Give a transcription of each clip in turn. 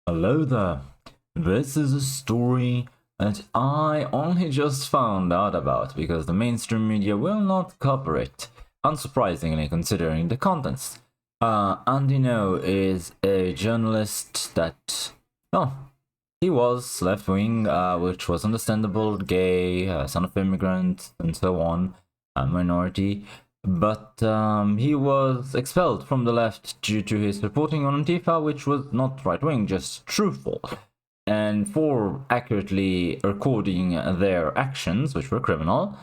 Hello there. This is a story that I only just found out about because the mainstream media will not cover it, unsurprisingly considering the contents. Andino is a journalist that, well, he was left-wing, which was understandable, gay, son of immigrant, and so on, a minority. But he was expelled from the left due to his reporting on Antifa, which was not right-wing, just truthful. And for accurately recording their actions, which were criminal,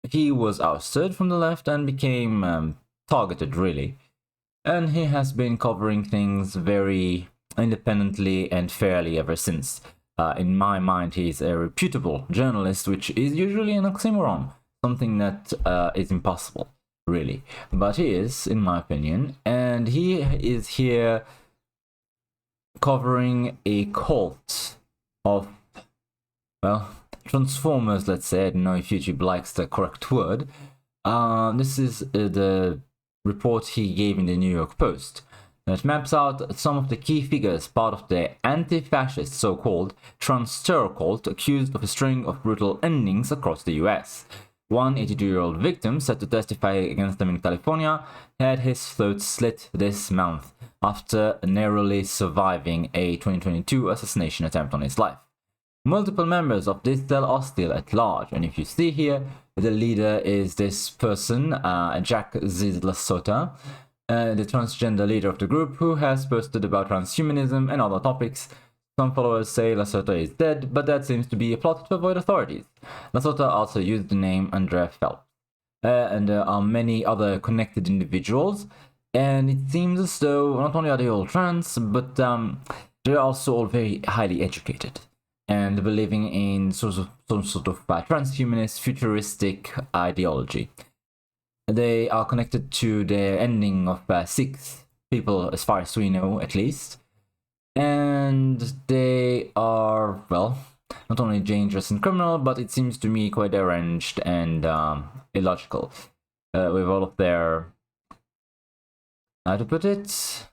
he was ousted from the left and became targeted, really. And he has been covering things very independently and fairly ever since. In my mind, he's a reputable journalist, which is usually an oxymoron, something that is impossible, really. But he is, in my opinion, and he is here covering a cult of, well, Transformers, let's say. I don't know if YouTube likes the correct word. This is the report he gave in the New York Post that maps out some of the key figures part of the anti-fascist so-called trans-terror cult accused of a string of brutal endings across the US. One 82-year-old victim, set to testify against them in California, had his throat slit this month after narrowly surviving a 2022 assassination attempt on his life. Multiple members of this cell are still at large, and if you see here, the leader is this person, Jack Zidlasota, the transgender leader of the group, who has posted about transhumanism and other topics. Some followers say Lasota is dead, but that seems to be a plot to avoid authorities. Lasota also used the name Andrea Phelps. And there are many other connected individuals, and it seems as though not only are they all trans, but they're also all very highly educated and believing in some sort of transhumanist, futuristic ideology. They are connected to the ending of 6 people, as far as we know, at least. And they are, well, not only dangerous and criminal, but it seems to me quite deranged and illogical. With all of their, how to put it,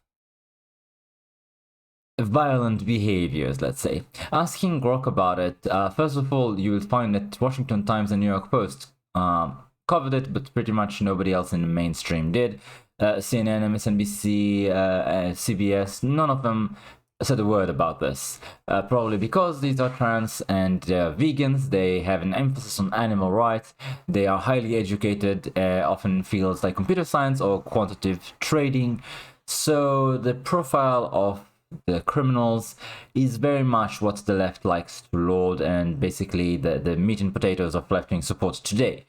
violent behaviors, let's say. Asking Grok about it, first of all, you will find that Washington Times and New York Post covered it, but pretty much nobody else in the mainstream did. CNN, MSNBC, CBS, none of them said a word about this. Probably because these are trans and they're vegans, they have an emphasis on animal rights, they are highly educated, often fields like computer science or quantitative trading. So the profile of the criminals is very much what the left likes to laud, and basically the meat and potatoes of left-wing support today.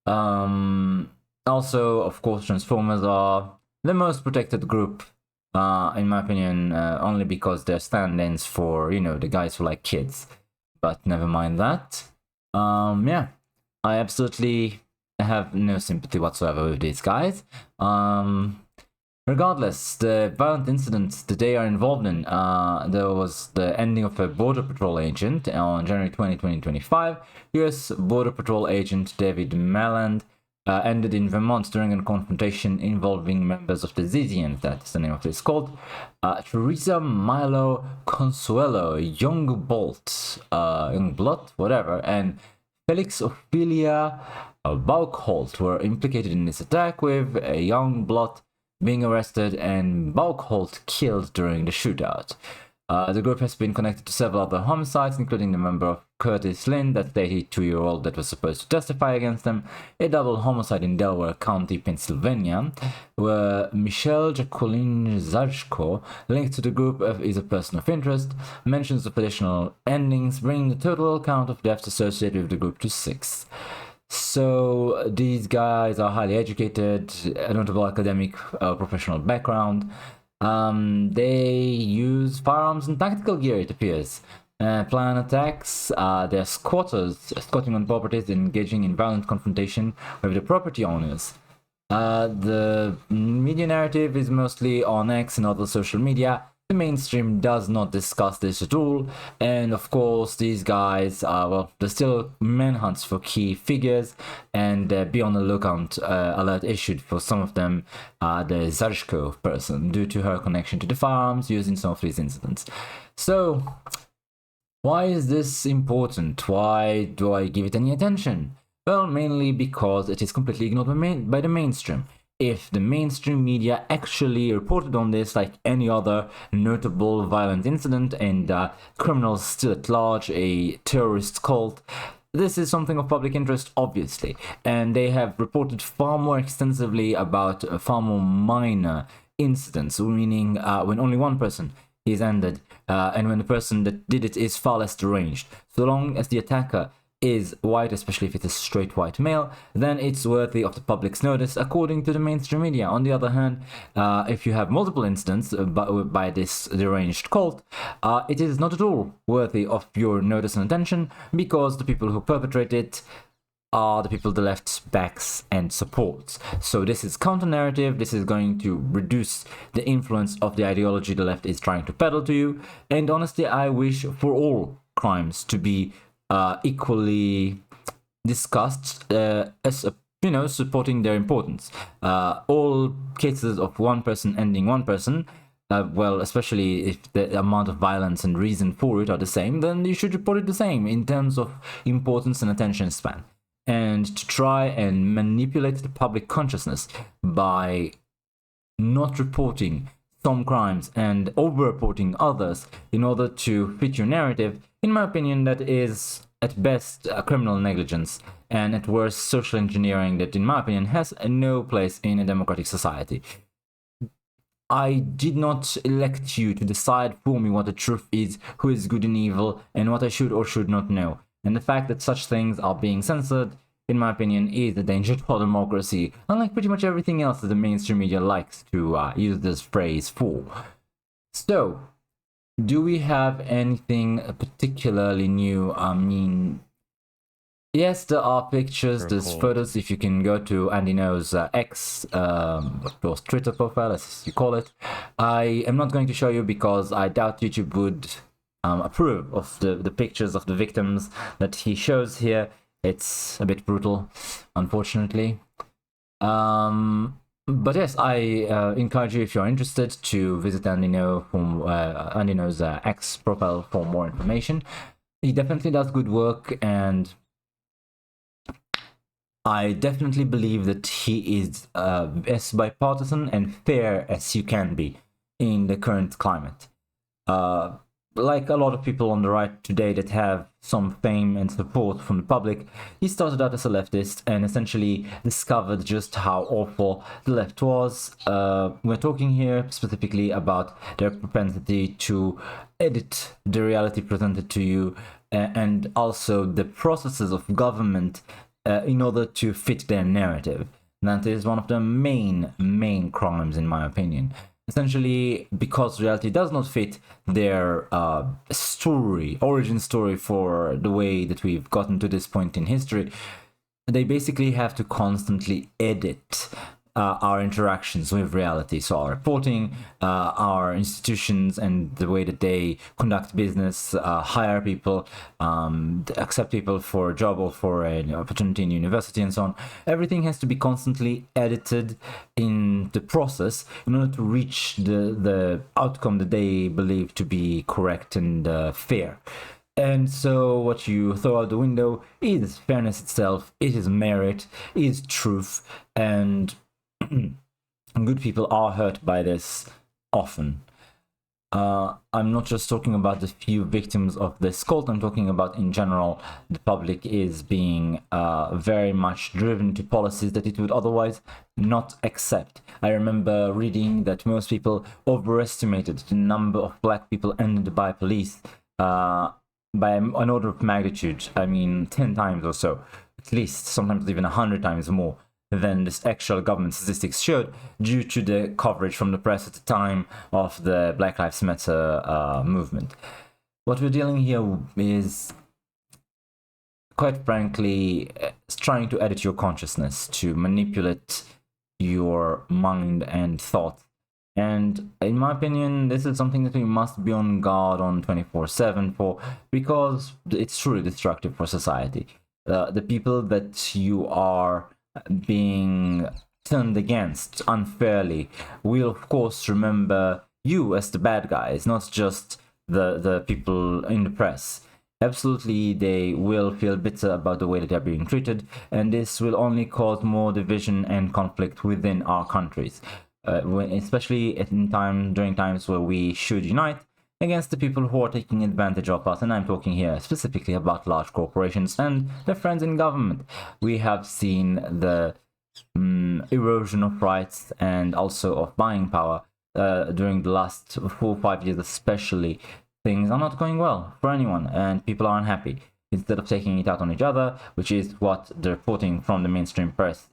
Also, of course, Transformers are the most protected group, in my opinion, only because they're stand-ins for, you know, the guys who like kids. But never mind that. Yeah, I absolutely have no sympathy whatsoever with these guys. Regardless, the violent incidents that they are involved in, there was the ending of a Border Patrol agent on January 20, 2025. US Border Patrol agent David Malland ended in Vermont during a confrontation involving members of the Zizians, that's the name of this cult, Teresa Milo Consuelo, Young Blood, whatever, and Felix Ophelia Baukholt were implicated in this attack, with a Young Blood being arrested and Baukholt killed during the shootout. The group has been connected to several other homicides, including the member of Curtis Lynn, that's the 82-year-old that was supposed to testify against them, a double homicide in Delaware County, Pennsylvania, where Michelle Jacqueline Zajko, linked to the group is a person of interest, mentions of additional endings, bringing the total count of deaths associated with the group to 6. So these guys are highly educated, a notable academic professional background. They use firearms and tactical gear, it appears. Plan attacks, they're squatters, squatting on properties and engaging in violent confrontation with the property owners. The media narrative is mostly on X and other social media the mainstream does not discuss this at all, and of course these guys well, there's still manhunts for key figures, and be on the lookout alert issued for some of them, the Zarshko person, due to her connection to the firearms used in some of these incidents. So why is this important? Why do I give it any attention? Well, mainly because it is completely ignored by the mainstream. If the mainstream media actually reported on this like any other notable violent incident and criminals still at large, a terrorist cult, this is something of public interest, obviously, and they have reported far more extensively about far more minor incidents, meaning when only one person is ended, and when the person that did it is far less deranged. So long as the attacker is white, especially if it's a straight white male, then it's worthy of the public's notice, according to the mainstream media. On the other hand, if you have multiple incidents by this deranged cult, it is not at all worthy of your notice and attention, because the people who perpetrate it are the people the left backs and supports. So this is counter-narrative. This is going to reduce the influence of the ideology the left is trying to peddle to you. And honestly, I wish for all crimes to be equally discussed as supporting their importance. All cases of one person ending one person, well, especially if the amount of violence and reason for it are the same, then you should report it the same in terms of importance and attention span. And to try and manipulate the public consciousness by not reporting some crimes and over-reporting others in order to fit your narrative, in my opinion, that is at best criminal negligence, and at worst social engineering that, in my opinion, has no place in a democratic society. I did not elect you to decide for me what the truth is, who is good and evil, and what I should or should not know. And the fact that such things are being censored, in my opinion, is a danger for democracy, unlike pretty much everything else that the mainstream media likes to use this phrase for. So, do we have anything particularly new? I mean, yes, there are pictures, there's photos. If you can go to Andy No's X, of course, Twitter profile, as you call it. I am not going to show you because I doubt YouTube would approve of the pictures of the victims that he shows here. It's a bit brutal, unfortunately. But yes, I encourage you, if you're interested, to visit Andy No's X profile for more information. He definitely does good work, and I definitely believe that he is as bipartisan and fair as you can be in the current climate. Like a lot of people on the right today that have some fame and support from the public, he started out as a leftist and essentially discovered just how awful the left was. We're talking here specifically about their propensity to edit the reality presented to you, and also the processes of government in order to fit their narrative. That is one of the main crimes, in my opinion. Essentially, because reality does not fit their origin story for the way that we've gotten to this point in history, they basically have to constantly edit our interactions with reality. So our reporting, our institutions, and the way that they conduct business, hire people, accept people for a job or for an opportunity in university and so on. Everything has to be constantly edited in the process in order to reach the outcome that they believe to be correct and fair. And so what you throw out the window is fairness itself, it is merit, it is truth, and good people are hurt by this often. I'm not just talking about the few victims of this cult, I'm talking about in general, the public is being very much driven to policies that it would otherwise not accept. I remember reading that most people overestimated the number of black people ended by police by an order of magnitude. I mean, 10 times or so, at least, sometimes even 100 times more than this actual government statistics showed, due to the coverage from the press at the time of the Black Lives Matter movement. What we're dealing here is, quite frankly, trying to edit your consciousness, to manipulate your mind and thought And in my opinion, this is something that we must be on guard on 24/7 for, because it's truly destructive for society. The people that you are being turned against unfairly will, of course, remember you as the bad guys, not just the people in the press. Absolutely, they will feel bitter about the way that they're being treated, and this will only cause more division and conflict within our countries. Especially during times where we should unite against the people who are taking advantage of us. And I'm talking here specifically about large corporations and their friends in government. We have seen the erosion of rights and also of buying power during the last 4 or 5 years, especially. Things are not going well for anyone, and people are unhappy. Instead of taking it out on each other, which is what the reporting from the mainstream press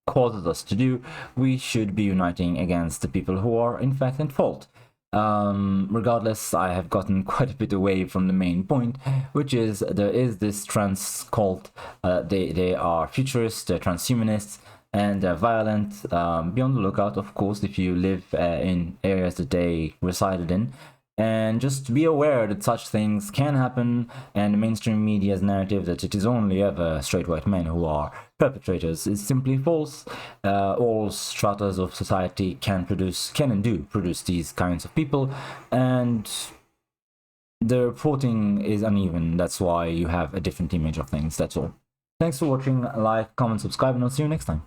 causes us to do, we should be uniting against the people who are in fact in fault. Regardless, I have gotten quite a bit away from the main point, which is there is this trans cult. They are futurists, they're transhumanists, and they're violent. Be on the lookout, of course, if you live in areas that they resided in. And just be aware that such things can happen, and the mainstream media's narrative that it is only ever straight white men who are perpetrators is simply false. All stratas of society can and do produce these kinds of people, and the reporting is uneven. That's why you have a different image of things. That's all. Thanks for watching. Like, comment, subscribe, and I'll see you next time.